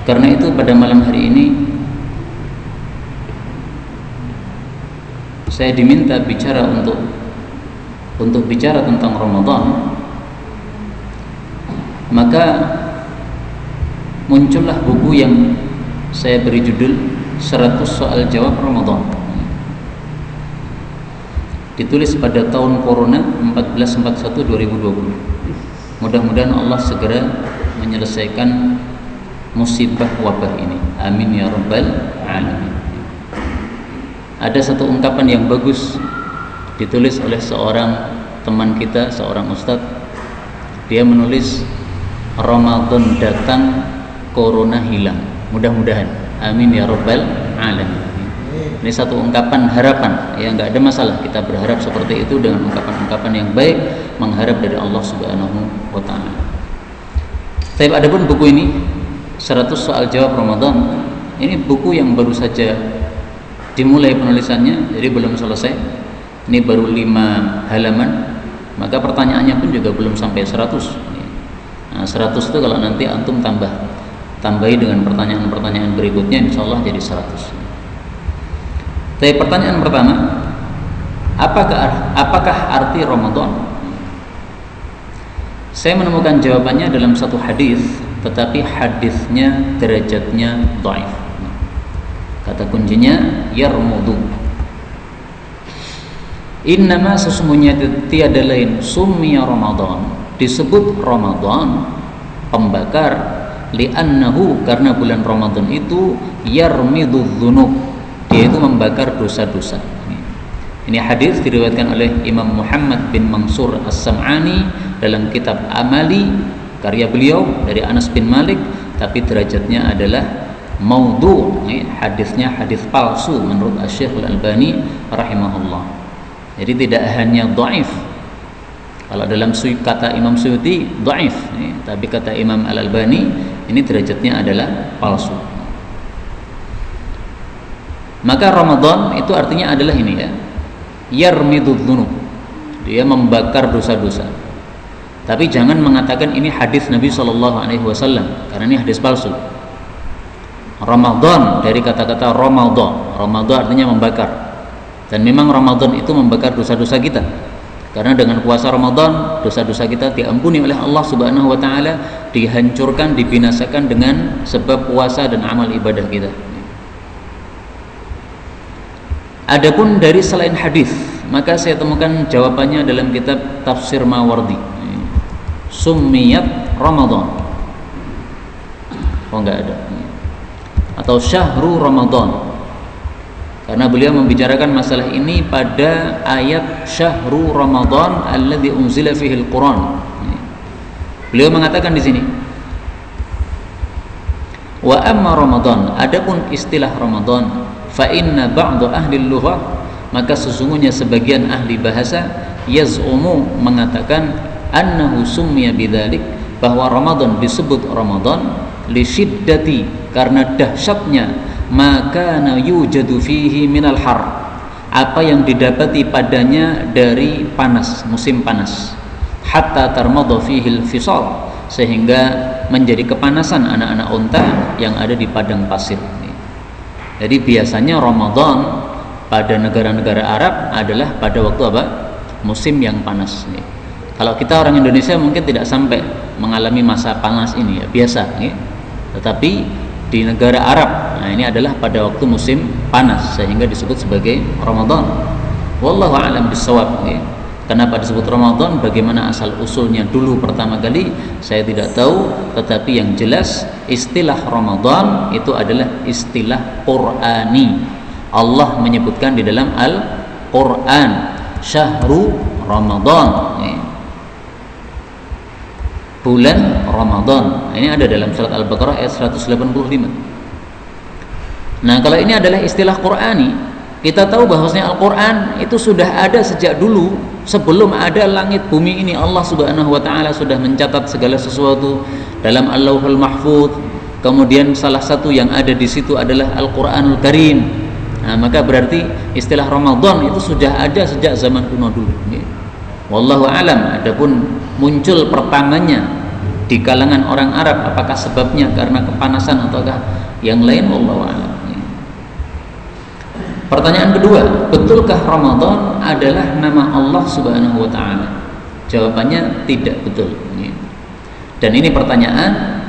Karena itu pada malam hari ini saya diminta bicara untuk bicara tentang Ramadan. Maka muncullah buku yang saya beri judul 100 Soal Jawab Ramadan. Ditulis pada tahun Corona 1441-2020. Mudah-mudahan Allah segera menyelesaikan musibah wabah ini. Amin ya rabbal alamin. Ada satu ungkapan yang bagus ditulis oleh seorang teman kita, seorang ustadz. Dia menulis, Ramadan datang, corona hilang. Mudah-mudahan. Amin ya rabbal alamin. Ini satu ungkapan harapan. Ya, nggak ada masalah kita berharap seperti itu dengan ungkapan-ungkapan yang baik, mengharap dari Allah Subhanahu wa taala. Tapi adapun buku ini 100 Soal Jawab Ramadan, ini buku yang baru saja dimulai penulisannya, jadi belum selesai. Ini baru 5 halaman. Maka pertanyaannya pun juga belum sampai 100. Nah, 100 itu kalau nanti antum tambahi dengan pertanyaan-pertanyaan berikutnya, insyaallah jadi 100. Tapi pertanyaan pertama, apakah arti Ramadan? Saya menemukan jawabannya dalam satu hadis, tetapi hadisnya derajatnya dhaif. Kata kuncinya yarmudu. Innama, sesungguhnya tiada lain, summiya Ramadan, disebut Ramadan pembakar, li'annahu, karena bulan Ramadan itu yarmidu dzunub, dia itu membakar dosa-dosa. Ini hadis diriwayatkan oleh Imam Muhammad bin Mansur As-Sam'ani dalam kitab Amali, karya beliau, dari Anas bin Malik, tapi derajatnya adalah maudhu'. Hadisnya hadis palsu menurut Asy-Syaikh Al-Albani rahimahullah. Jadi tidak hanya dhaif. Kalau dalam kata Imam Suyuti dhaif, tapi kata Imam Al-Albani ini derajatnya adalah palsu. Maka Ramadan itu artinya adalah ini ya, yarmidudz dzunub, dia membakar dosa-dosa. Tapi jangan mengatakan ini hadis Nabi SAW, karena ini hadis palsu. Ramadan dari kata-kata Ramadan, Ramadan artinya membakar. Dan memang Ramadan itu membakar dosa-dosa kita. Karena dengan puasa Ramadan, dosa-dosa kita diampuni oleh Allah Subhanahu wa taala, dihancurkan, dibinasakan dengan sebab puasa dan amal ibadah kita. Adapun dari selain hadis, maka saya temukan jawabannya dalam kitab Tafsir Mawardi. Summiyat Ramadan. Oh, enggak ada. Atau Syahru Ramadan. Karena beliau membicarakan masalah ini pada ayat Syahru Ramadan alladzi unzila fihi al-Quran. Beliau mengatakan di sini, wa amma Ramadan, adapun istilah Ramadan, fa inna ba'd ahli lughah, maka sesungguhnya sebagian ahli bahasa yaz'umu, mengatakan annahu summiya bidzalik, bahwa Ramadan disebut Ramadan li syiddati, karena dahsyatnya maka yujadu fihi minal har, apa yang didapati padanya dari panas, musim panas, hatta tarmadha fihi al-fisal, sehingga menjadi kepanasan anak-anak unta yang ada di padang pasir. Jadi biasanya Ramadan pada negara-negara Arab adalah pada waktu apa? Musim yang panas. Kalau kita orang Indonesia mungkin tidak sampai mengalami masa panas ini ya, biasa. Tetapi di negara Arab, nah ini adalah pada waktu musim panas, sehingga disebut sebagai Ramadan. Wallahu a'lam bissawab. Kenapa disebut Ramadan, bagaimana asal usulnya dulu pertama kali, saya tidak tahu. Tetapi yang jelas istilah Ramadan itu adalah istilah Qur'ani. Allah menyebutkan di dalam Al-Qur'an, Syahru Ramadan, bulan Ramadan. Ini ada dalam surat Al-Baqarah ayat 185. Nah, kalau ini adalah istilah Qur'ani, kita tahu bahwasanya Al-Qur'an itu sudah ada sejak dulu, sebelum ada langit bumi ini. Allah Subhanahu wa taala sudah mencatat segala sesuatu dalam Al-Lauhul Mahfuz. Kemudian salah satu yang ada di situ adalah Al-Qur'anul Karim. Nah, maka berarti istilah Ramadan itu sudah ada sejak zaman kuno dulu. Wallahu alam. Adapun muncul pertamanya di kalangan orang Arab, apakah sebabnya karena kepanasan ataukah yang lain, wallahu a'lam. Pertanyaan kedua, betulkah Ramadan adalah nama Allah Subhanahu wa taala? Jawabannya tidak betul. Dan ini pertanyaan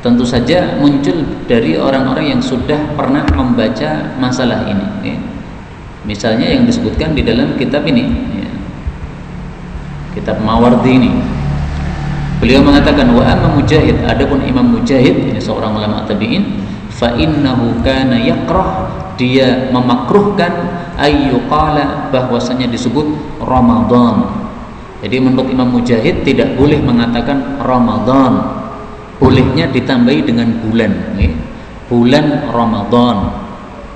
tentu saja muncul dari orang-orang yang sudah pernah membaca masalah ini. Misalnya yang disebutkan di dalam kitab ini, kitab Mawardi ini. Beliau mengatakan, wa amma Mujahid, adapun Imam Mujahid, ini seorang ulama tabi'in, fa innahu kana yakrah, dia memakruhkan ayyuqala, bahwasanya disebut Ramadan. Jadi menurut Imam Mujahid tidak boleh mengatakan Ramadan, bolehnya ditambahi dengan bulan, bulan Ramadan.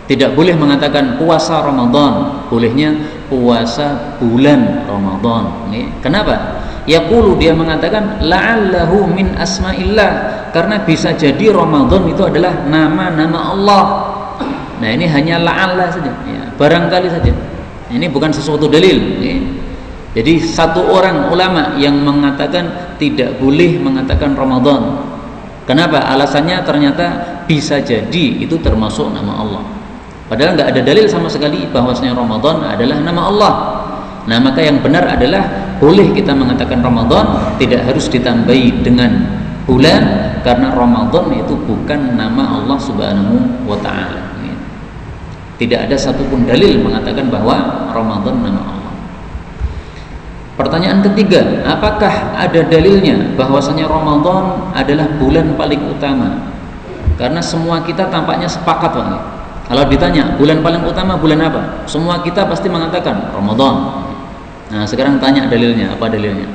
Tidak boleh mengatakan puasa Ramadan, bolehnya puasa bulan Ramadan. Kenapa? Yaqulu, dia mengatakan la'allahu min asma'illah, karena bisa jadi Ramadan itu adalah nama-nama Allah. Nah, ini hanya la'alla saja, ya, barangkali saja. Ini bukan sesuatu dalil. Jadi satu orang ulama yang mengatakan tidak boleh mengatakan Ramadan. Kenapa? Alasannya ternyata bisa jadi itu termasuk nama Allah. Padahal nggak ada dalil sama sekali bahwasanya Ramadan adalah nama Allah. Nah, maka yang benar adalah boleh kita mengatakan Ramadan, tidak harus ditambahi dengan bulan, karena Ramadan itu bukan nama Allah Subhanahu wa taala. Tidak ada satupun dalil mengatakan bahwa Ramadan nama Allah. Pertanyaan ketiga, apakah ada dalilnya bahwasanya Ramadan adalah bulan paling utama? Karena semua kita tampaknya sepakat, Pak. Kalau ditanya bulan paling utama bulan apa? Semua kita pasti mengatakan Ramadan. Nah, sekarang tanya dalilnya, apa dalilnya?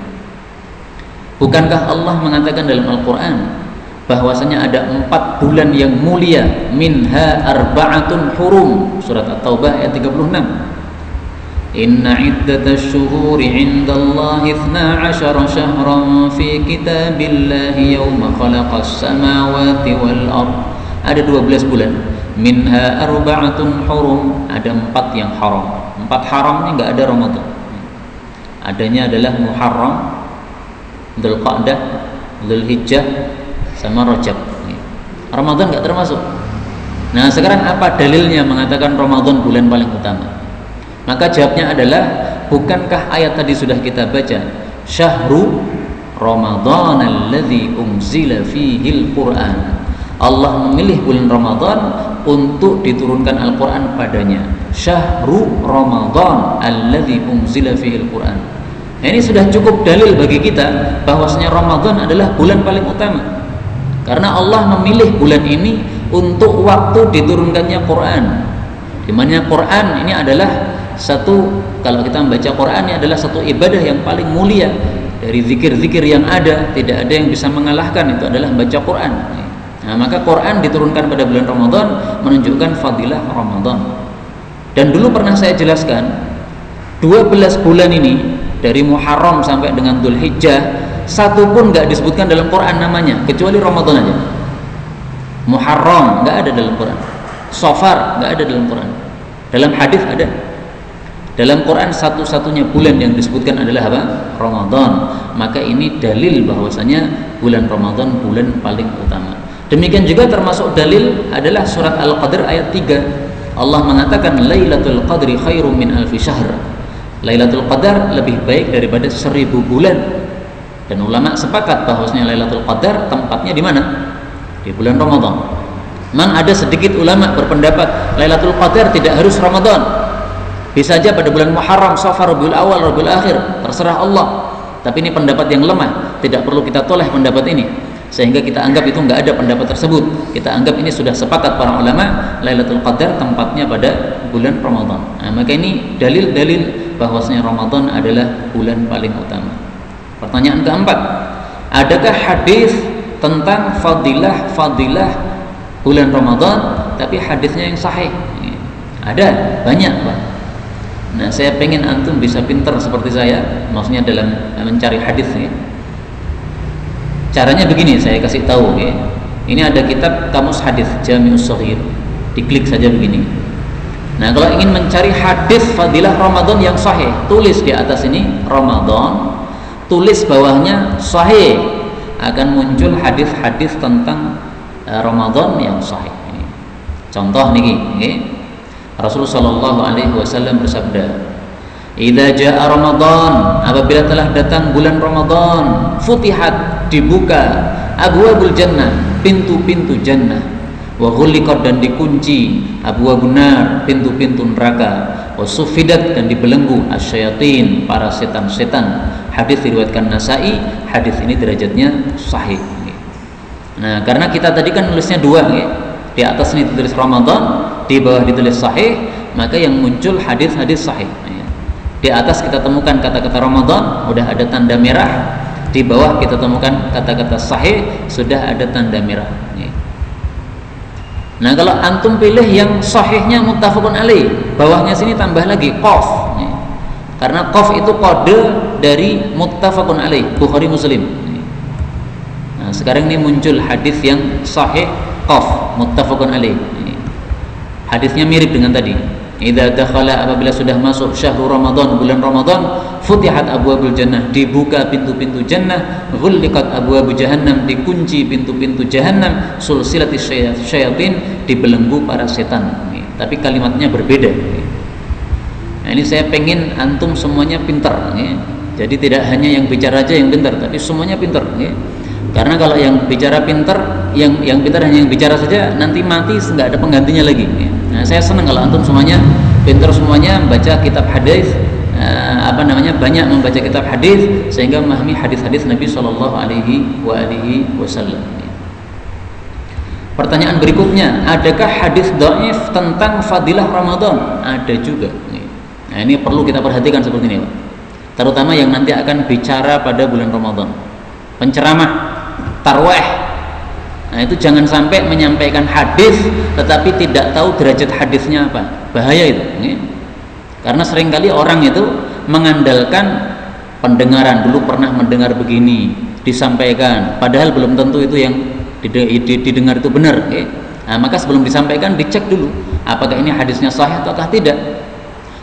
Bukankah Allah mengatakan dalam Al-Quran bahwasanya ada 4 bulan yang mulia, minha arba'atun hurum, surat At-Taubah ayat 36. Inna iddatash syuhuri 'indallahi 12 syahran fi kitabillahi yawma khalaqas samawati wal ard. Ada 12 bulan. Minha arba'atun hurum, ada 4 yang haram. 4 haram ini enggak ada Ramadan. Adanya adalah Muharram, Dzulqa'dah, Dzulhijjah, sama Rajab. Ramadan enggak termasuk. Nah, sekarang apa dalilnya mengatakan Ramadan bulan paling utama? Maka jawabnya adalah, bukankah ayat tadi sudah kita baca, syahru Ramadan alladzi unzila fihil Qur'an. Allah memilih bulan Ramadan untuk diturunkan Al-Quran padanya. Syahru Ramadan alladzi unzila fihil Qur'an. Nah, ini sudah cukup dalil bagi kita bahwasanya Ramadan adalah bulan paling utama, karena Allah memilih bulan ini untuk waktu diturunkannya Quran. Di mana Quran ini adalah satu, kalau kita membaca Quran, ini adalah satu ibadah yang paling mulia dari zikir-zikir yang ada. Tidak ada yang bisa mengalahkan, itu adalah membaca Quran. Nah, maka Quran diturunkan pada bulan Ramadan menunjukkan fadilah Ramadan. Dan dulu pernah saya jelaskan, 12 bulan ini dari Muharram sampai dengan Dzulhijjah, satu pun nggak disebutkan dalam Quran namanya, kecuali Ramadan aja. Muharram nggak ada dalam Quran, Safar nggak ada dalam Quran. Dalam hadis ada. Dalam Quran satu-satunya bulan yang disebutkan adalah apa? Ramadan. Maka ini dalil bahwasanya bulan Ramadan bulan paling utama. Demikian juga termasuk dalil adalah surat Al-Qadr ayat 3. Allah mengatakan Lailatul Qadri khairum min alfi syahr. Lailatul Qadar lebih baik daripada 1000 bulan. Dan ulama sepakat bahwasanya Lailatul Qadar tempatnya di mana? Di bulan Ramadan. Memang ada sedikit ulama berpendapat Lailatul Qadar tidak harus Ramadan. Bisa saja pada bulan Muharram, Safar, Rabiul Awal, Rabiul Akhir, terserah Allah. Tapi ini pendapat yang lemah, tidak perlu kita toleh pendapat ini, sehingga kita anggap itu enggak ada pendapat tersebut. Kita anggap ini sudah sepakat para ulama, Lailatul Qadar tempatnya pada bulan Ramadan. Nah, maka ini dalil-dalil bahwasanya Ramadan adalah bulan paling utama. Pertanyaan keempat, adakah hadis tentang fadilah bulan Ramadan tapi hadisnya yang sahih? Ada, banyak, Pak. Nah, saya pengen antum bisa pintar seperti saya, maksudnya dalam mencari hadis ya. Caranya begini, saya kasih tahu ya. Ini ada kitab Kamus Hadis Jami'us Shaghir. Diklik saja begini. Nah, kalau ingin mencari hadis fadilah Ramadan yang sahih, tulis di atas ini Ramadan, tulis bawahnya sahih. akan muncul hadis-hadis tentang Ramadan yang sahih. Contoh niki, Rasulullah sallallahu alaihi wasallam bersabda, "Idza jaa Ramadan, apabila telah datang bulan Ramadan, futihat, dibuka abwabul jannah, pintu-pintu jannah, wa ghulliqat, dan dikunci abwabun nar, pintu-pintu neraka, wa suffidat, dan dibelenggu asyayatin, para setan-setan." Hadis diriwayatkan Nasai, hadis ini derajatnya sahih. Nah, karena kita tadi kan nulisnya dua, di atas ini ditulis Ramadan, di bawah ditulis sahih, maka yang muncul hadis-hadis sahih. Di atas kita temukan kata-kata Ramadan, udah ada tanda merah. Di bawah kita temukan kata-kata sahih, sudah ada tanda merah. Nah, kalau antum pilih yang sahihnya muttafaqun alaih, bawahnya sini tambah lagi qaf. Karena qaf itu kode dari muttafaqun alaih, Bukhari Muslim. Nah, sekarang ini muncul hadis yang sahih qaf muttafaqun alaih. Hadisnya mirip dengan tadi. Idza dakhala, apabila sudah masuk syahrul Ramadan, bulan Ramadan, futihat abwabul jannah, dibuka pintu-pintu jannah, ghulliqat abwabu jahannam, dikunci pintu-pintu jahannam, sulsilatis syayatin, dibelenggu para setan. Tapi kalimatnya berbeda. Nah, ini saya pengen antum semuanya pintar, jadi tidak hanya yang bicara aja yang pintar, tapi semuanya pintar. Karena kalau yang bicara pintar, yang pintar hanya yang bicara saja, nanti mati nggak ada penggantinya lagi. Nah, saya senang kalau antum semuanya pintar, semuanya membaca kitab hadis, banyak membaca kitab hadis sehingga memahami hadis-hadis Nabi Shallallahu Alaihi Wasallam. Pertanyaan berikutnya, adakah hadis dhaif tentang fadilah Ramadan? Ada juga. Nah, ini perlu kita perhatikan seperti ini, Pak. Terutama yang nanti akan bicara pada bulan Ramadan, penceramah, tarwih. Nah, itu jangan sampai menyampaikan hadis tetapi tidak tahu derajat hadisnya apa. Bahaya itu. Karena seringkali orang itu mengandalkan pendengaran, dulu pernah mendengar begini, disampaikan, padahal belum tentu itu yang didengar itu benar. Nah, maka sebelum disampaikan dicek dulu apakah ini hadisnya sahih ataukah tidak.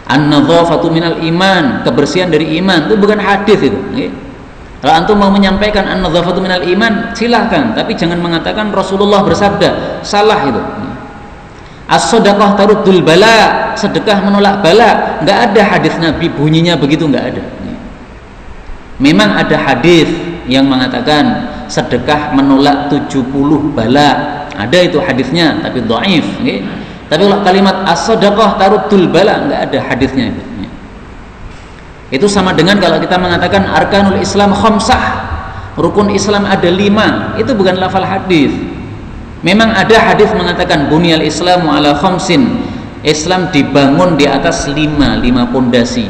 An-nadhafatu minal iman, kebersihan dari iman, itu bukan hadis itu. Kalau antum mau menyampaikan an-nadhafatu minal iman, silahkan, tapi jangan mengatakan Rasulullah bersabda, salah itu. As-shadaqah taruddul bala, sedekah menolak bala, nggak ada hadis Nabi bunyinya begitu, nggak ada. Memang ada hadis yang mengatakan sedekah menolak 70 bala, ada itu hadisnya, tapi dhaif. Tapi kalau kalimat as-shadaqah taruddul bala, nggak ada hadisnya itu. Itu sama dengan kalau kita mengatakan arkanul Islam khamsah, rukun Islam ada 5, itu bukan lafal hadis. Memang ada hadis mengatakan bunyal Islamu ala khamsin, Islam dibangun di atas 5 pondasi.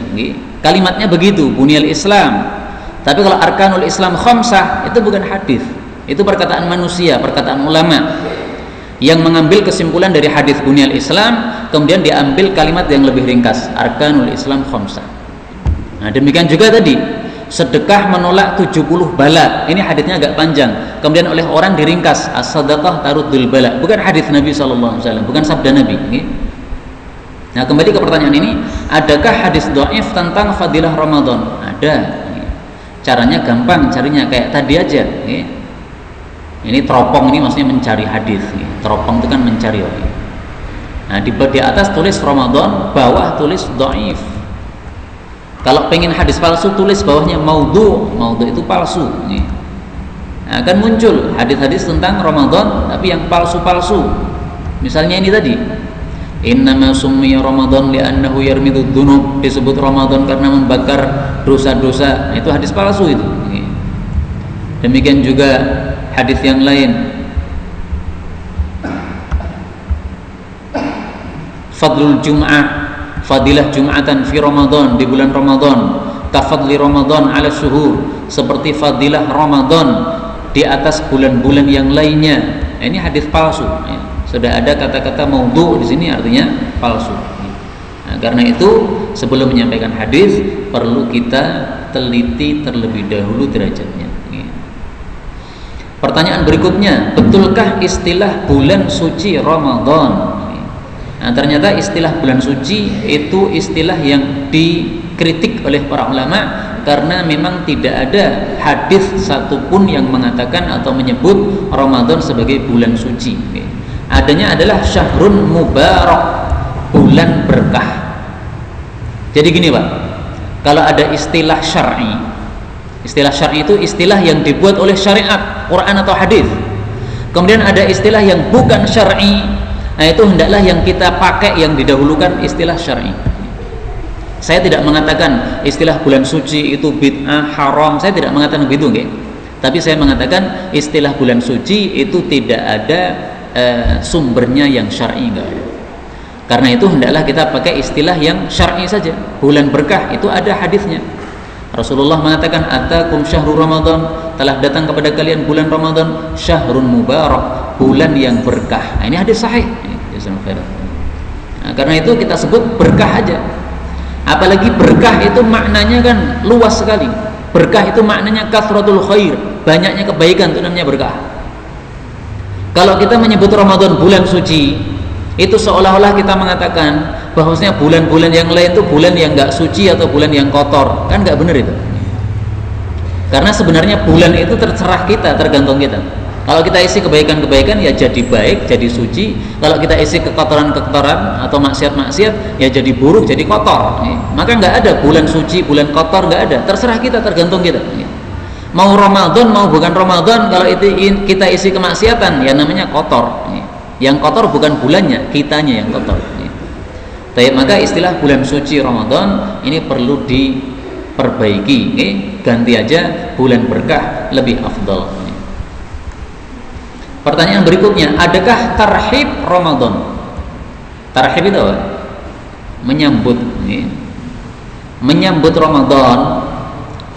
Kalimatnya begitu, bunyal Islam. Tapi kalau arkanul Islam khamsah, itu bukan hadis. Itu perkataan manusia, perkataan ulama yang mengambil kesimpulan dari hadis bunyal Islam, kemudian diambil kalimat yang lebih ringkas, arkanul Islam khamsah. Nah, demikian juga tadi sedekah menolak 70 bala, ini hadisnya agak panjang, kemudian oleh orang diringkas as-shadaqah taruddul bala, bukan hadis Nabi SAW, bukan sabda Nabi. Nah, kembali ke pertanyaan ini, adakah hadis dhaif tentang fadilah Ramadan? Ada. Caranya gampang, carinya kayak tadi aja. Ini teropong, ini maksudnya mencari hadis. Teropong itu kan mencari. Nah, di atas tulis Ramadan, bawah tulis dhaif. Kalau pengen hadis palsu, tulis bawahnya maudhu. Maudhu itu palsu. Nah, akan muncul hadis-hadis tentang Ramadan tapi yang palsu-palsu. Misalnya ini tadi, innama summiya Ramadan li'annahu yarmidud dzunub, disebut Ramadan karena membakar dosa-dosa. Itu hadis palsu itu. Demikian juga hadis yang lain, fadlul jum'ah, fadilah jum'atan fi Ramadan, di bulan Ramadan, kafadli Ramadan ala syuhur, seperti fadilah Ramadan di atas bulan-bulan yang lainnya. Ini hadis palsu. Sudah ada kata-kata maudhu di sini, artinya palsu. Nah, karena itu sebelum menyampaikan hadis perlu kita teliti terlebih dahulu derajatnya. Pertanyaan berikutnya, betulkah istilah bulan suci Ramadan? Nah, ternyata istilah bulan suci itu istilah yang dikritik oleh para ulama karena memang tidak ada hadis satupun yang mengatakan atau menyebut Ramadan sebagai bulan suci. Adanya adalah syahrun mubarak, bulan berkah. Jadi gini Pak, kalau ada istilah syar'i itu istilah yang dibuat oleh syariat, Quran atau hadis. Kemudian ada istilah yang bukan syar'i, nah itu hendaklah yang kita pakai yang didahulukan istilah syar'i. Saya tidak mengatakan istilah bulan suci itu bid'ah, haram, saya tidak mengatakan begitu, nggih. Tapi saya mengatakan istilah bulan suci itu tidak ada sumbernya yang syar'i, enggak ada. Karena itu hendaklah kita pakai istilah yang syar'i saja. Bulan berkah itu ada hadisnya. Rasulullah mengatakan, atakum syahrul Ramadan, telah datang kepada kalian bulan Ramadan, syahrun mubarak, bulan yang berkah. Nah, ini hadis sahih. Nah, karena itu kita sebut berkah aja. Apalagi berkah itu maknanya kan luas sekali. Berkah itu maknanya kathratul khair, banyaknya kebaikan, itu namanya berkah. Kalau kita menyebut Ramadan bulan suci, itu seolah-olah kita mengatakan bahwasanya bulan-bulan yang lain itu bulan yang nggak suci atau bulan yang kotor, kan nggak benar itu. Karena sebenarnya bulan itu terserah kita, tergantung kita. Kalau kita isi kebaikan-kebaikan ya jadi baik, jadi suci. Kalau kita isi kekotoran-kekotoran atau maksiat-maksiat ya jadi buruk, jadi kotor. Maka nggak ada bulan suci, bulan kotor, nggak ada. Terserah kita, tergantung kita. Mau Ramadan, mau bukan Ramadan, kalau itu kita isi kemaksiatan ya namanya kotor. Yang kotor bukan bulannya, kitanya yang kotor. Maka istilah bulan suci Ramadan ini perlu diperbaiki. Ganti aja bulan berkah, lebih afdal. Pertanyaan berikutnya, adakah tarhib Ramadan? Tarhib itu apa? Menyambut. Menyambut Ramadan,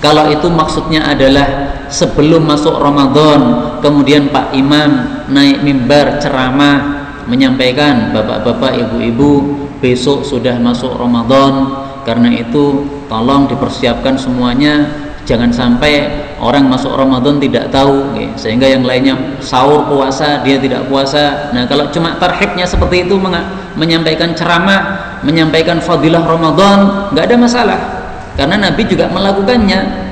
kalau itu maksudnya adalah sebelum masuk Ramadan, kemudian Pak Imam naik mimbar ceramah menyampaikan, bapak-bapak, ibu-ibu, besok sudah masuk Ramadan, karena itu tolong dipersiapkan semuanya, jangan sampai orang masuk Ramadan tidak tahu, sehingga yang lainnya sahur puasa, dia tidak puasa. Nah, kalau cuma tarhibnya seperti itu, menyampaikan ceramah, menyampaikan fadilah Ramadan, nggak ada masalah, karena Nabi juga melakukannya.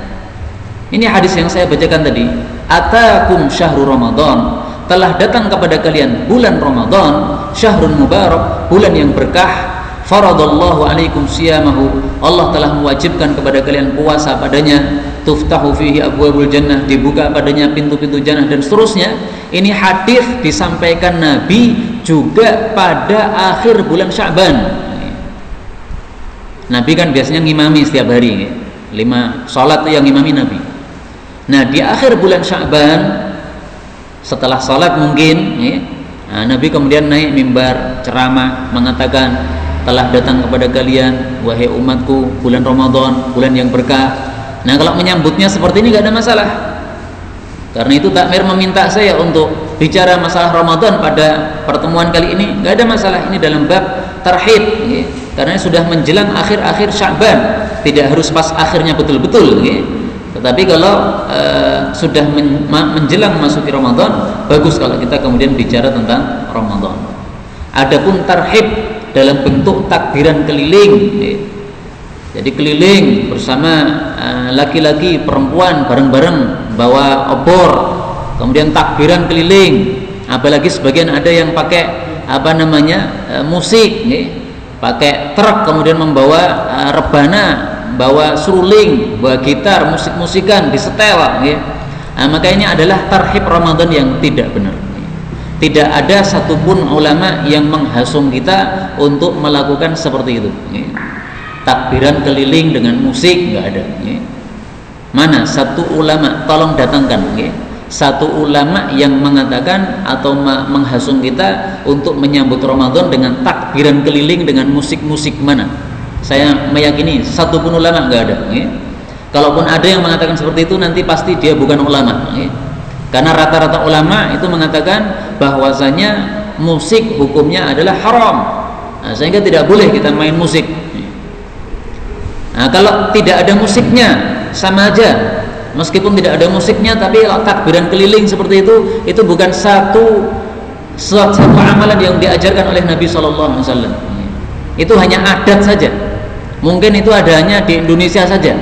Ini hadis yang saya bacakan tadi, atakum syahrul Ramadan, telah datang kepada kalian bulan Ramadan, syahrun mubarak, bulan yang berkah, faradallahu alaikum siyamahu, Allah telah mewajibkan kepada kalian puasa padanya, tuftahu fihi abwabul jannah, dibuka padanya pintu-pintu jannah, dan seterusnya. Ini hadis disampaikan Nabi juga pada akhir bulan Sya'ban. Nabi kan biasanya ngimami setiap hari, 5 salat yang ngimami Nabi. Nah, di akhir bulan Sya'ban, setelah salat mungkin, Nabi kemudian naik mimbar ceramah mengatakan, telah datang kepada kalian wahai umatku bulan Ramadan, bulan yang berkah. Nah, kalau menyambutnya seperti ini gak ada masalah. Karena itu takmir meminta saya untuk bicara masalah Ramadan pada pertemuan kali ini, gak ada masalah. Ini dalam bab tarhib, karena sudah menjelang akhir-akhir Sya'ban, tidak harus pas akhirnya betul-betul. Tetapi kalau sudah menjelang masuki Ramadan, bagus kalau kita kemudian bicara tentang Ramadan. Adapun tarhib dalam bentuk takbiran keliling, jadi keliling bersama laki-laki, perempuan bareng-bareng bawa obor, kemudian takbiran keliling. Apalagi sebagian ada yang pakai musik, pakai truk, kemudian membawa rebana, bawa seruling, bawa gitar, musik-musikan, disetel, maka ini adalah tarhib Ramadan yang tidak benar. Tidak ada satupun ulama yang menghasung kita untuk melakukan seperti itu. Takbiran keliling dengan musik nggak ada. Mana satu ulama? Tolong datangkan. Satu ulama yang mengatakan atau menghasung kita untuk menyambut Ramadan dengan takbiran keliling dengan musik-musik, mana? Saya meyakini satupun ulama nggak ada. Kalaupun ada yang mengatakan seperti itu, nanti pasti dia bukan ulama. Karena rata-rata ulama itu mengatakan bahwasanya musik hukumnya adalah haram, sehingga tidak boleh kita main musik. Nah, kalau tidak ada musiknya sama aja, meskipun tidak ada musiknya, tapi takbiran keliling seperti itu bukan satu amalan yang diajarkan oleh Nabi SAW. Itu hanya adat saja. Mungkin itu adanya di Indonesia saja.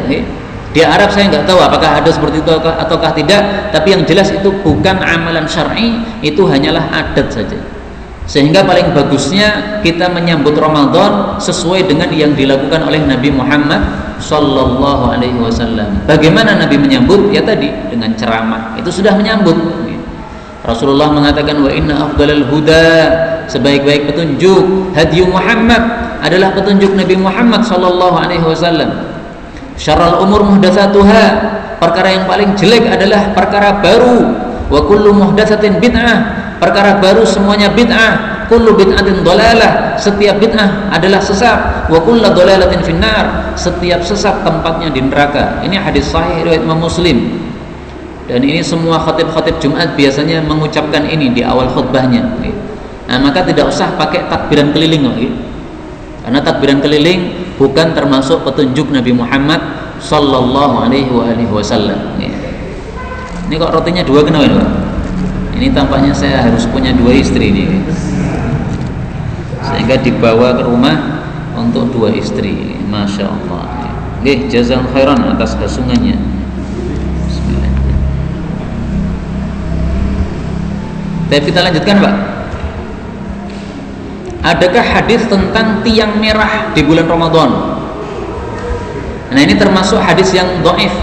Di Di Arab saya nggak tahu apakah ada seperti itu ataukah tidak, tapi yang jelas itu bukan amalan syar'i, itu hanyalah adat saja. Sehingga paling bagusnya kita menyambut Ramadan sesuai dengan yang dilakukan oleh Nabi Muhammad Sallallahu Alaihi Wasallam. Bagaimana Nabi menyambut? Ya tadi dengan ceramah, itu sudah menyambut. Rasulullah mengatakan, wa inna afdalal huda, sebaik-baik petunjuk hadyu Muhammad adalah petunjuk Nabi Muhammad Sallallahu Alaihi Wasallam. Syarrul umur muhdatsatuha, perkara yang paling jelek adalah perkara baru. Wa kullu muhdatsatin bid'ah, perkara baru semuanya bid'ah. Kullu bid'atin dhalalah, setiap bid'ah adalah sesat. Wa kullu dhalalatin finnar, setiap sesat tempatnya di neraka. Ini hadis sahih riwayat Imam Muslim. Dan ini semua khatib-khatib Jumat biasanya mengucapkan ini di awal khutbahnya. Nah, maka tidak usah pakai takbiran keliling lagi. Karena takbiran keliling bukan termasuk petunjuk Nabi Muhammad Sallallahu Alaihi Wasallam. Ini kok rotinya dua kenapa ini Pak? Ini tampaknya saya harus punya dua istri ini, sehingga dibawa ke rumah untuk dua istri. Masya Allah. Nggih, jazakallahu khairan atas hasungannya. Bismillah. Tapi kita lanjutkan Pak. Adakah hadis tentang tiang merah di bulan Ramadan? Nah, ini termasuk hadis yang dhaif.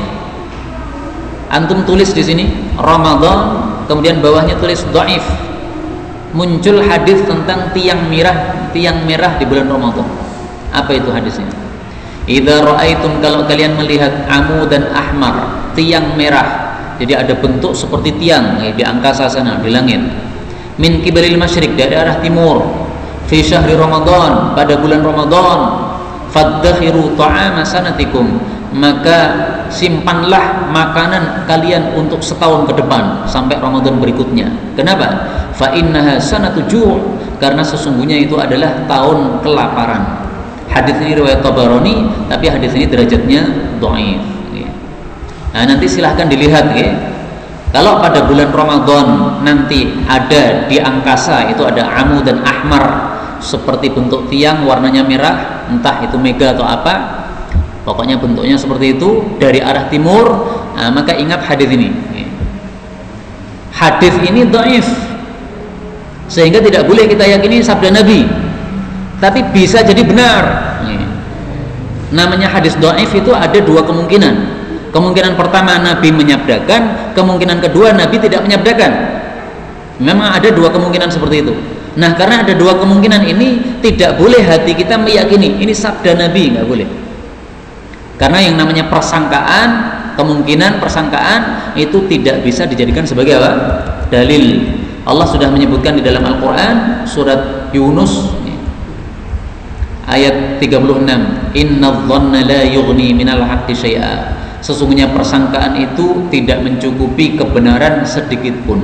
Antum tulis di sini Ramadan, kemudian bawahnya tulis dhaif. Muncul hadis tentang tiang merah di bulan Ramadan. Apa itu hadisnya? Idza ra'aitum, kalau kalian melihat amudan ahmar, tiang merah. Jadi ada bentuk seperti tiang di angkasa sana, di langit. Min kibalil masyriq, dari arah timur. Fi syahri Ramadan, pada bulan Ramadan. Fadakhiru ta'ama sanatikum, maka simpanlah makanan kalian untuk setahun ke depan sampai Ramadan berikutnya. Kenapa? Fa innaha sanatu ju', karena sesungguhnya itu adalah tahun kelaparan. Hadis ini riwayat Tabarani, tapi hadis ini derajatnya dhaif. Nah, nanti silahkan dilihat ya. Kalau pada bulan Ramadan nanti ada di angkasa itu ada amud dan ahmar, seperti bentuk tiang warnanya merah, entah itu mega atau apa, pokoknya bentuknya seperti itu dari arah timur. Nah, maka ingat hadis ini. Hadis ini dhaif, sehingga tidak boleh kita yakini sabda Nabi, tapi bisa jadi benar. Namanya hadis dhaif itu ada dua kemungkinan. Kemungkinan pertama Nabi menyabdakan, kemungkinan kedua Nabi tidak menyabdakan. Memang ada dua kemungkinan seperti itu. Nah, karena ada dua kemungkinan ini, tidak boleh hati kita meyakini ini sabda Nabi, nggak boleh. Karena yang namanya persangkaan, kemungkinan persangkaan itu tidak bisa dijadikan sebagai apa? Dalil. Allah sudah menyebutkan di dalam Al-Quran surat Yunus ayat 36, Innadh-dhanna la yughni minal haqqi syai'a. Sesungguhnya persangkaan itu tidak mencukupi kebenaran sedikit pun.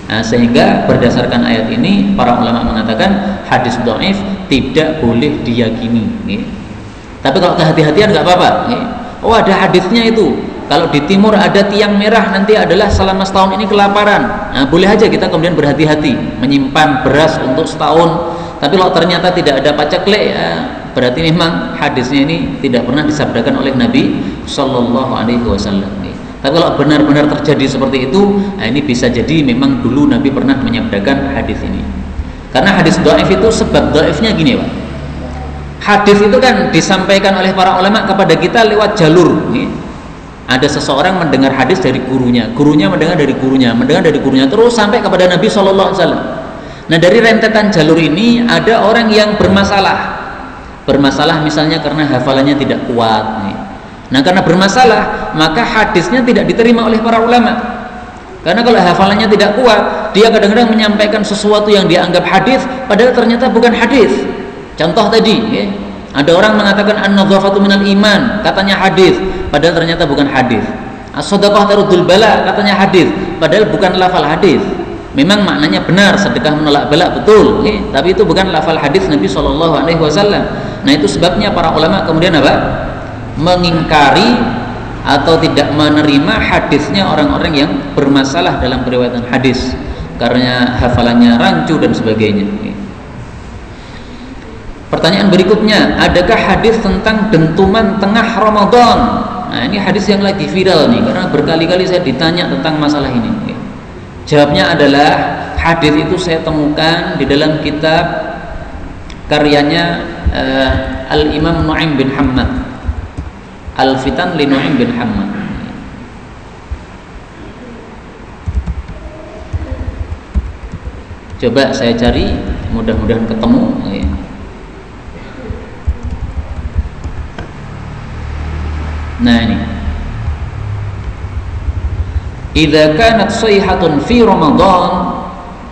Nah, sehingga berdasarkan ayat ini para ulama mengatakan hadis dhaif tidak boleh diyakini. Tapi kalau kehati-hatian nggak apa-apa. Oh, ada hadisnya itu. Kalau di timur ada tiang merah nanti adalah selama setahun ini kelaparan. Nah, boleh aja kita kemudian berhati-hati menyimpan beras untuk setahun. Tapi kalau ternyata tidak ada paceklik, ya berarti memang hadisnya ini tidak pernah disabdakan oleh Nabi Sallallahu Alaihi Wasallam. Tapi kalau benar-benar terjadi seperti itu, nah ini bisa jadi memang dulu Nabi pernah menyabdakan hadis ini. Karena hadis dhaif itu sebab dhaifnya gini Pak. Hadis itu kan disampaikan oleh para ulama kepada kita lewat jalur. Ada seseorang mendengar hadis dari gurunya, gurunya mendengar dari gurunya, terus sampai kepada Nabi Sallallahu Alaihi Wasallam. Nah, dari rentetan jalur ini ada orang yang bermasalah misalnya karena hafalannya tidak kuat. Nah, karena bermasalah maka hadisnya tidak diterima oleh para ulama. Karena kalau hafalannya tidak kuat, dia kadang-kadang menyampaikan sesuatu yang dianggap hadis padahal ternyata bukan hadis. Contoh tadi, ada orang mengatakan an-nadhafatu minal iman, katanya hadis, padahal ternyata bukan hadis. As-shadaqah taruddul bala, katanya hadis, padahal bukan lafal hadis. Memang maknanya benar, sedekah menolak bala, betul, tapi itu bukan lafal hadis Nabi Shallallahu Alaihi Wasallam. Nah, itu sebabnya para ulama kemudian apa? Mengingkari atau tidak menerima hadisnya orang-orang yang bermasalah dalam periwayatan hadis karena hafalannya rancu dan sebagainya. Pertanyaan berikutnya, adakah hadis tentang dentuman tengah Ramadan? Nah, ini hadis yang lagi viral nih, karena berkali-kali saya ditanya tentang masalah ini. Jawabnya adalah hadis itu saya temukan di dalam kitab karyanya Al-Imam Nu'aim bin Hammad, Al-Fitan li Nu'aim bin Hammad. Coba saya cari, mudah-mudahan ketemu. Nah ini, idza kanat sayhatun fi Ramadan,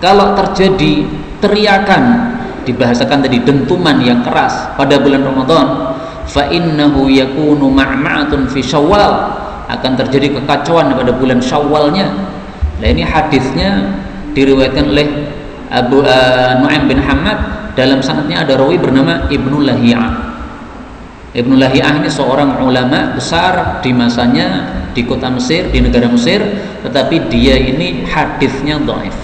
kalau terjadi teriakan, dibahasakan tadi dentuman yang keras pada bulan Ramadan, fa innahu yakunu ma'ma'atun fi Syawal, akan terjadi kekacauan pada bulan Syawalnya. Nah ini hadisnya diriwayatkan oleh Abu Nu'aim bin Hammad, dalam sanadnya ada rawi bernama Ibnu Lahiyah. Ibnu Lahiyah ini seorang ulama besar di masanya di kota Mesir, di negara Mesir, tetapi dia ini hadisnya dhaif.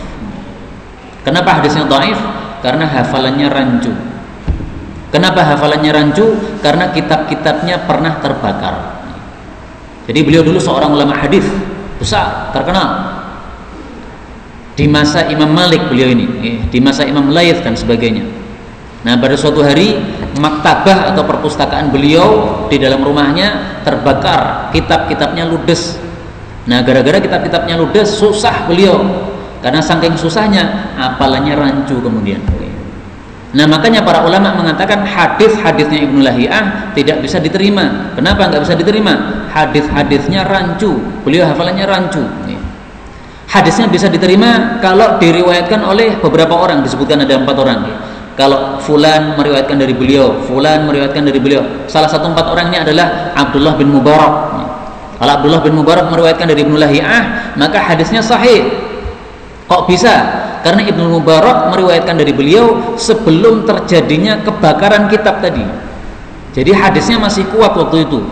Kenapa hadisnya dhaif? Karena hafalannya rancu. Kenapa hafalannya rancu? Karena kitab-kitabnya pernah terbakar. Jadi beliau dulu seorang ulama hadis besar, terkenal. Di masa Imam Malik beliau ini, di masa Imam Laits dan sebagainya. Nah, pada suatu hari maktabah atau perpustakaan beliau di dalam rumahnya terbakar, kitab-kitabnya ludes. Nah, gara-gara kitab-kitabnya ludes, susah beliau. Karena saking susahnya, hafalannya rancu kemudian. Nah, makanya para ulama mengatakan hadis-hadisnya Ibnu Lahiyah tidak bisa diterima. Kenapa nggak bisa diterima? Hadis-hadisnya rancu, beliau hafalannya rancu. Hadisnya bisa diterima kalau diriwayatkan oleh beberapa orang, disebutkan ada 4 orang. Kalau fulan meriwayatkan dari beliau, fulan meriwayatkan dari beliau. Salah satu 4 orang ini adalah Abdullah bin Mubarak. Kalau Abdullah bin Mubarak meriwayatkan dari Ibnu Lahiyah, maka hadisnya sahih. Kok bisa? Karena Ibnu Mubarak meriwayatkan dari beliau sebelum terjadinya kebakaran kitab tadi. Jadi hadisnya masih kuat waktu itu.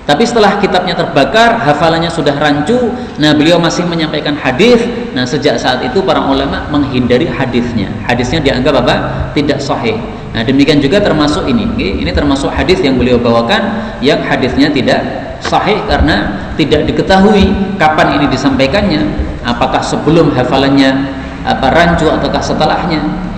Tapi setelah kitabnya terbakar, hafalannya sudah rancu. Nah, beliau masih menyampaikan hadis. Nah, sejak saat itu para ulama menghindari hadisnya. Hadisnya dianggap apa? Tidak sahih. Nah, demikian juga termasuk ini. Ini termasuk hadis yang beliau bawakan yang hadisnya tidak sahih karena tidak diketahui kapan ini disampaikannya. Apakah sebelum hafalannya rancu ataukah setelahnya?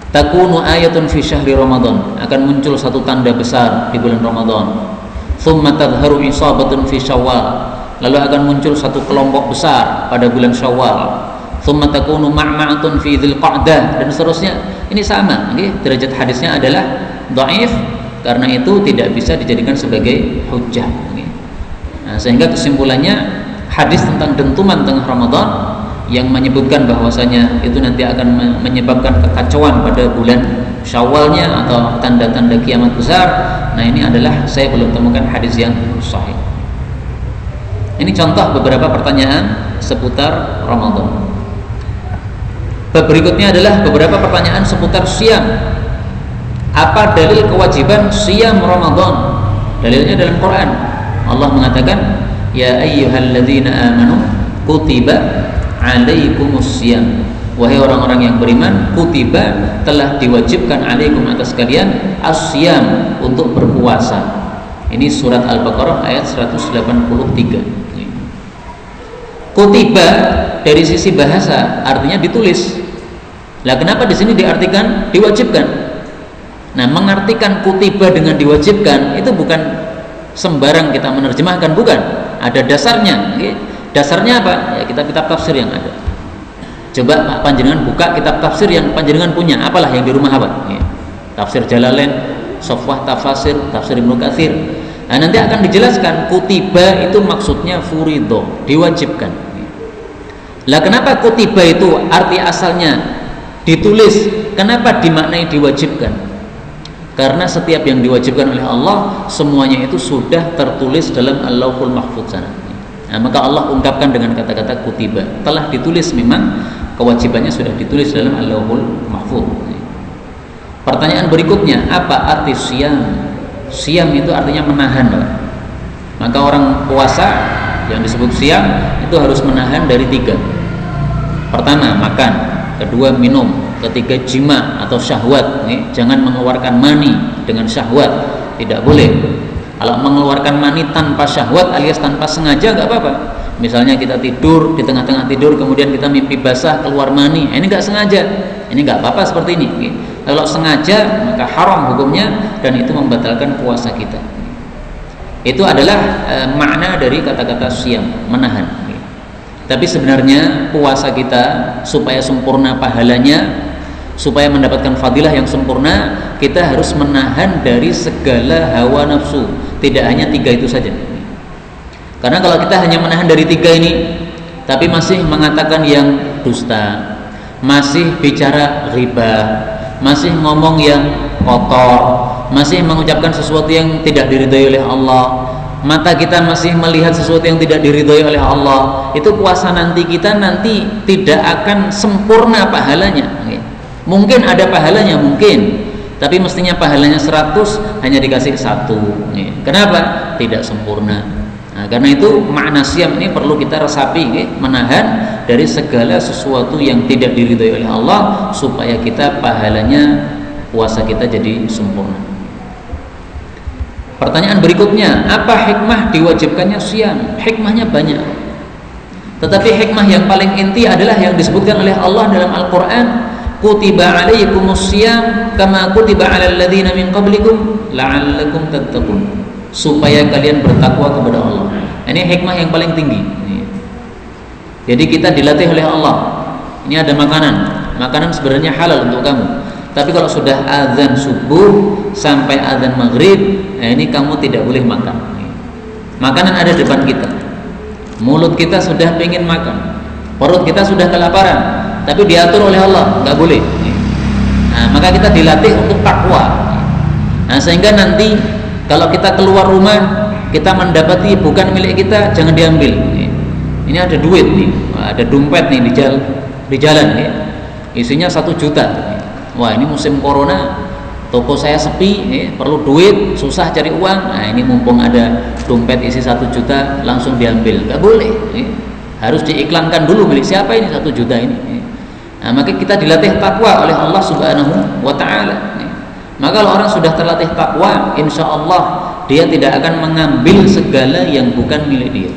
Takunu ayatun fi syahri Ramadan, akan muncul satu tanda besar di bulan Ramadan. Thumma tadharu isabatun fi Syawal, lalu akan muncul satu kelompok besar pada bulan Syawal. Thumma takunu ma'ma'atun fi Dzulqa'dah, dan seterusnya. Ini sama, derajat hadisnya adalah dhaif, karena itu tidak bisa dijadikan sebagai hujjah. Nah, sehingga kesimpulannya hadis tentang dentuman tengah Ramadan yang menyebutkan bahwasanya itu nanti akan menyebabkan kekacauan pada bulan Syawalnya atau tanda-tanda kiamat besar. Nah, ini adalah saya belum temukan hadis yang sahih. Ini contoh beberapa pertanyaan seputar Ramadan. Berikutnya adalah beberapa pertanyaan seputar siam. Apa dalil kewajiban siam Ramadan? Dalilnya dalam Quran. Allah mengatakan, ya ayyuhalladzina amanu kutiba alaikumusiyam, wahai orang-orang yang beriman, kutiba telah diwajibkan alaikum atas kalian asyam, untuk berpuasa. Ini surat Al-Baqarah ayat 183. Kutiba dari sisi bahasa artinya ditulis. Lah kenapa di sini diartikan diwajibkan? Nah, mengartikan kutiba dengan diwajibkan itu bukan sembarang kita menerjemahkan, bukan. Ada dasarnya. Dasarnya apa? Ya, kitab-kitab tafsir yang ada. Coba Pak Panjenengan buka kitab tafsir yang Panjenengan punya. Apalah yang di rumah apa? Ya. Tafsir Jalalain, Sofwah Tafasir, Tafsir Ibnu Katsir. Nah, nanti akan dijelaskan kutiba itu maksudnya furido, diwajibkan. Lah kenapa kutiba itu arti asalnya ditulis? Kenapa dimaknai diwajibkan? Karena setiap yang diwajibkan oleh Allah semuanya itu sudah tertulis dalam Al-Lauhul Mahfuz sana. Nah, maka Allah ungkapkan dengan kata-kata kutiba, telah ditulis, memang kewajibannya sudah ditulis dalam Al-Lauhul Mahfuz. Pertanyaan berikutnya, apa arti siam? Siam itu artinya menahan. Maka orang puasa yang disebut siam itu harus menahan dari 3. Pertama, makan. Kedua, minum. ketika jima atau syahwat, jangan mengeluarkan mani dengan syahwat, tidak boleh. Kalau mengeluarkan mani tanpa syahwat alias tanpa sengaja nggak apa-apa. Misalnya kita tidur, di tengah-tengah tidur kemudian kita mimpi basah keluar mani, ini nggak sengaja, ini nggak apa-apa seperti ini. Kalau sengaja maka haram hukumnya dan itu membatalkan puasa kita. Itu adalah makna dari kata-kata siyam, menahan. Tapi sebenarnya puasa kita supaya sempurna pahalanya, supaya mendapatkan fadilah yang sempurna, kita harus menahan dari segala hawa nafsu. Tidak hanya 3 itu saja. Karena kalau kita hanya menahan dari 3 ini, tapi masih mengatakan yang dusta, masih bicara riba, masih ngomong yang kotor, masih mengucapkan sesuatu yang tidak diridhai oleh Allah, mata kita masih melihat sesuatu yang tidak diridhai oleh Allah, itu puasa nanti kita nanti tidak akan sempurna pahalanya. Mungkin ada pahalanya, mungkin, tapi mestinya pahalanya 100 hanya dikasih 1. Kenapa? Tidak sempurna. Nah, karena itu makna siyam ini perlu kita resapi, menahan dari segala sesuatu yang tidak diridhai oleh Allah supaya kita pahalanya puasa kita jadi sempurna. Pertanyaan berikutnya, apa hikmah diwajibkannya siyam? Hikmahnya banyak. Tetapi hikmah yang paling inti adalah yang disebutkan oleh Allah dalam Al-Qur'an, kutiba alaikumus siyam kama kutiba alal ladzina min qablikum la'allakum tattaqun. Supaya kalian bertakwa kepada Allah. Ini hikmah yang paling tinggi. Jadi kita dilatih oleh Allah. Ini ada makanan sebenarnya halal untuk kamu. Tapi kalau sudah azan subuh sampai azan maghrib, ini kamu tidak boleh makan. Makanan ada depan kita. Mulut kita sudah pengen makan, perut kita sudah kelaparan, tapi diatur oleh Allah, nggak boleh. Nah, maka kita dilatih untuk takwa. Nah, sehingga nanti kalau kita keluar rumah, kita mendapati bukan milik kita, jangan diambil. Ini ada duit nih, ada dompet nih di jalan, isinya 1 juta. Wah, ini musim corona, toko saya sepi, perlu duit, susah cari uang. Nah, ini mumpung ada dompet isi 1 juta, langsung diambil. Gak boleh, harus diiklankan dulu milik siapa ini 1 juta ini. Nah, maka kita dilatih takwa oleh Allah Subhanahu wa Ta'ala. Maka kalau orang sudah terlatih takwa, insya Allah dia tidak akan mengambil segala yang bukan milik dia.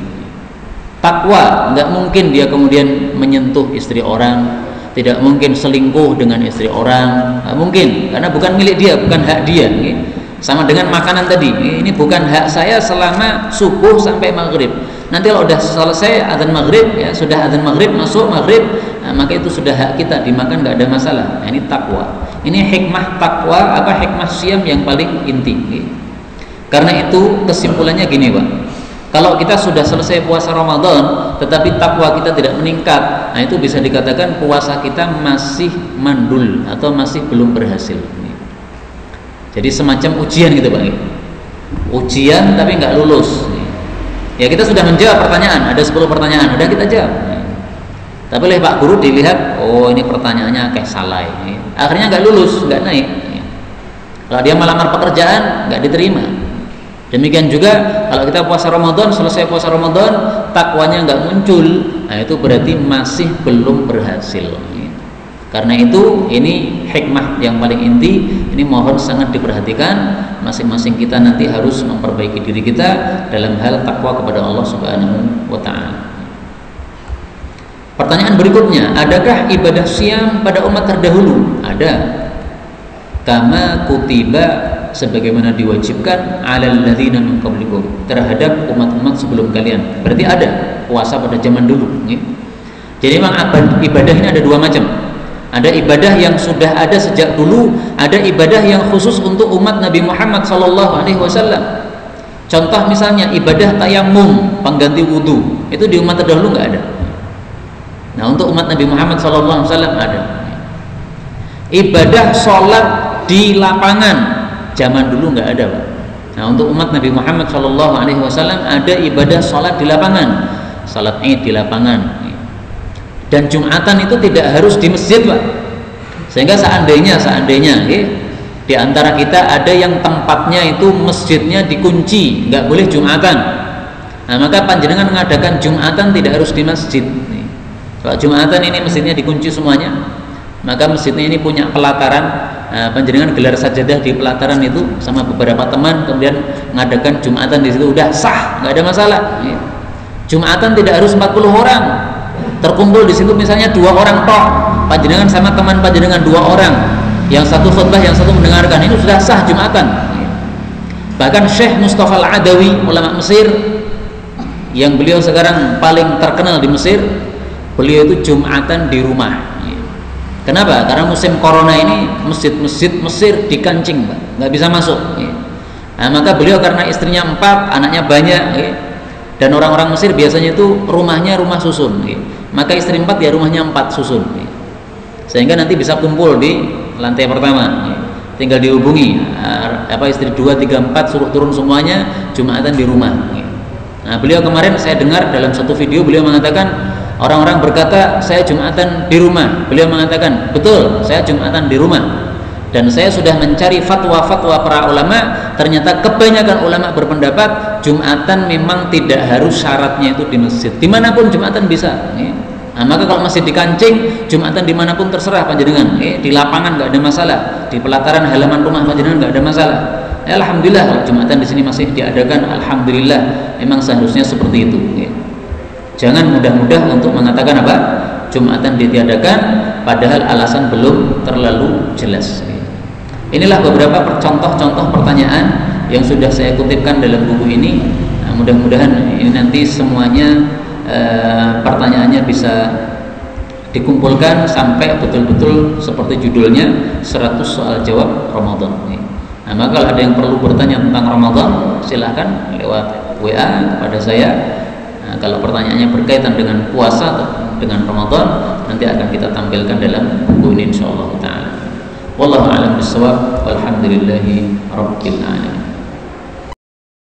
Takwa, nggak mungkin dia kemudian menyentuh istri orang, tidak mungkin selingkuh dengan istri orang, nggak mungkin, karena bukan milik dia, bukan hak dia. Sama dengan makanan tadi, ini bukan hak saya selama subuh sampai maghrib. Nanti kalau sudah selesai azan maghrib, ya sudah azan maghrib, masuk maghrib, nah, maka itu sudah hak kita, dimakan nggak ada masalah. Nah, ini takwa. Ini hikmah takwa, apa hikmah siyam yang paling inti. Karena itu kesimpulannya gini, Pak. Kalau kita sudah selesai puasa Ramadan, tetapi takwa kita tidak meningkat, nah itu bisa dikatakan puasa kita masih mandul atau masih belum berhasil. Jadi semacam ujian gitu, Pak. Ujian tapi nggak lulus. Ya kita sudah menjawab pertanyaan, ada 10 pertanyaan, udah kita jawab. Tapi oleh Pak Guru dilihat, oh ini pertanyaannya kayak salah. Akhirnya nggak lulus, nggak naik. Kalau dia melamar pekerjaan, nggak diterima. Demikian juga kalau kita puasa Ramadan, selesai puasa Ramadan, takwanya nggak muncul, nah itu berarti masih belum berhasil. Karena itu ini hikmah yang paling inti, ini mohon sangat diperhatikan. Masing-masing kita nanti harus memperbaiki diri kita dalam hal takwa kepada Allah Subhanahu wa Ta'ala. Pertanyaan berikutnya, adakah ibadah siyam pada umat terdahulu? Ada. Kama kutiba, sebagaimana diwajibkan alal ladzina min qablikum, terhadap umat-umat sebelum kalian. Berarti ada puasa pada zaman dulu. Jadi memang ibadah ini ada 2 macam. Ada ibadah yang sudah ada sejak dulu, ada ibadah yang khusus untuk umat Nabi Muhammad SAW. Contoh misalnya ibadah tayamum, pengganti wudhu, itu di umat terdahulu nggak ada. Nah, untuk umat Nabi Muhammad SAW ada. Ibadah sholat di lapangan, zaman dulu nggak ada, Pak. Nah, untuk umat Nabi Muhammad SAW ada ibadah sholat di lapangan, sholat Id di lapangan. Dan Jumatan itu tidak harus di masjid, Pak. Sehingga seandainya di antara kita ada yang tempatnya itu masjidnya dikunci, nggak boleh Jumatan. Nah, maka panjenengan mengadakan Jumatan tidak harus di masjid. Kalau Jumatan ini masjidnya dikunci semuanya, Maka masjidnya ini punya pelataran, panjenengan gelar sajadah di pelataran itu sama beberapa teman, kemudian mengadakan Jumatan di situ, udah sah, nggak ada masalah. Jumatan tidak harus 40 orang terkumpul di situ, misalnya 2 orang tok, panjenengan sama teman panjenengan 2 orang, yang satu khutbah yang satu mendengarkan, ini sudah sah Jumatan. Bahkan Syekh Mustafa Al-Adawi, ulama Mesir yang beliau sekarang paling terkenal di Mesir, beliau itu Jumatan di rumah. Kenapa? Karena musim corona ini masjid-masjid Mesir dikancing, nggak bisa masuk. Nah, maka beliau karena istrinya 4, anaknya banyak, dan orang-orang Mesir biasanya itu rumahnya rumah susun, maka istri 4 ya rumahnya 4 susun, sehingga nanti bisa kumpul di lantai pertama. Tinggal dihubungi, istri 2, 3, 4 suruh turun semuanya Jumatan di rumah. Nah, beliau kemarin saya dengar dalam satu video beliau mengatakan, orang-orang berkata saya Jumatan di rumah, beliau mengatakan betul, saya Jumatan di rumah, dan saya sudah mencari fatwa-fatwa para ulama, ternyata kebanyakan ulama berpendapat Jumatan memang tidak harus syaratnya itu di masjid, dimanapun Jumatan bisa. Nah, maka kalau masih dikancing, Jumatan dimanapun terserah panjenengan, di lapangan nggak ada masalah, di pelataran halaman rumah panjenengan nggak ada masalah. Alhamdulillah kalau Jumatan di sini masih diadakan, alhamdulillah, memang seharusnya seperti itu. Jangan mudah-mudah untuk mengatakan apa? Jumatan ditiadakan padahal alasan belum terlalu jelas. Inilah beberapa contoh-contoh pertanyaan yang sudah saya kutipkan dalam buku ini. Nah, mudah-mudahan ini nanti semuanya pertanyaannya bisa dikumpulkan sampai betul-betul seperti judulnya 100 soal jawab Ramadan. Nah, maka kalau ada yang perlu bertanya tentang Ramadan, silahkan lewat WA kepada saya. Nah, kalau pertanyaannya berkaitan dengan puasa atau dengan Ramadan, nanti akan kita tampilkan dalam buku ini insyaallah taala. Wallahu a'lam bishawab. Walhamdulillahi rabbil alamin.